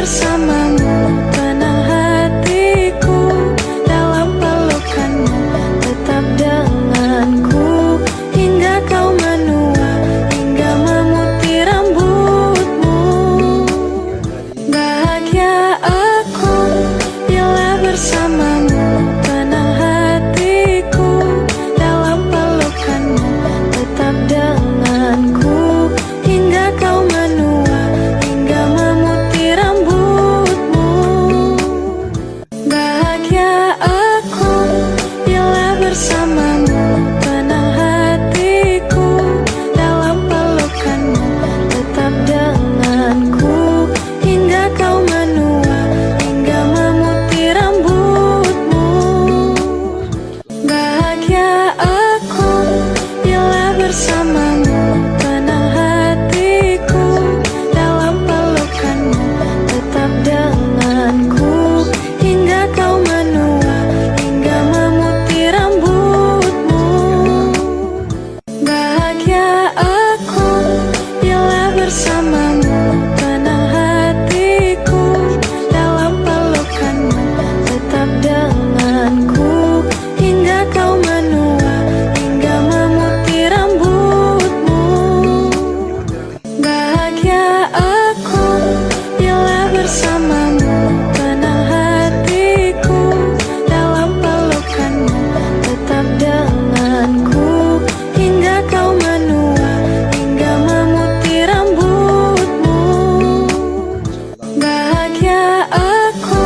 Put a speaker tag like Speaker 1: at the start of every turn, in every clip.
Speaker 1: bersamamu, tenang hatiku dalam pelukanmu, tetap denganku hingga kau menua, hingga memutih rambutmu. Bahagia aku bila bersamamu, tenang hatiku dalam pelukanmu, tetap denganku hingga kau menua, hingga memutih rambutmu. Bahagia aku bila bersamamu, tenang hatiku dalam pelukanmu, tetap denganku hingga kau menua, hingga memutih rambutmu. Bahagia aku bila bersamamu, tenang hatiku dalam pelukanmu, tetap denganku hingga kau menua, hingga memutih rambutmu. Bahagia aku bila bersamamu, tenang hatiku dalam pelukanmu, tetap denganku hingga kau menua, hingga memutih rambutmu. Bahagia aku bila bersamamu, tenang hatiku dalam pelukanmu, tetap denganku hingga kau menua, hingga memutih rambutmu. Bahagia aku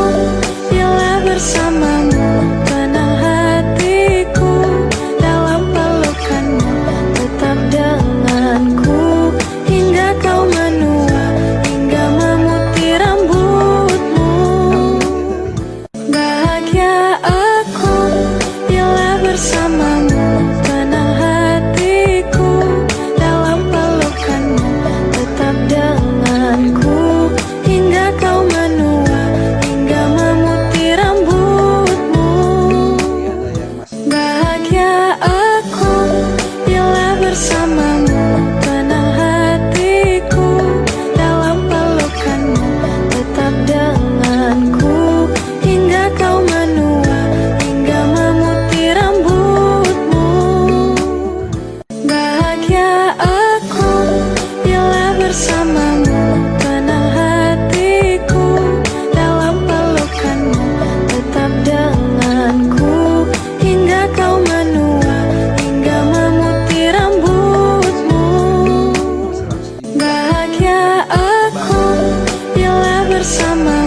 Speaker 1: bila bersamamu, tenang hatiku dalam pelukanmu, tetap denganku hingga kau menua, hingga memutih rambutmu. Bahagia aku bila bersamamu, tenang hatiku dalam pelukanmu, tetap denganku hingga kau menua, hingga memutih rambutmu. Bahagia aku bila bersamamu, tenang hatiku dalam pelukanmu, tetap denganku hingga kau menua, hingga memutih rambutmu. Bahagia aku bila bersamamu, tenang hatiku dalam pelukanmu, tetap denganku hingga kau menua, hingga memutih rambutmu. Bahagia aku bila bersamamu,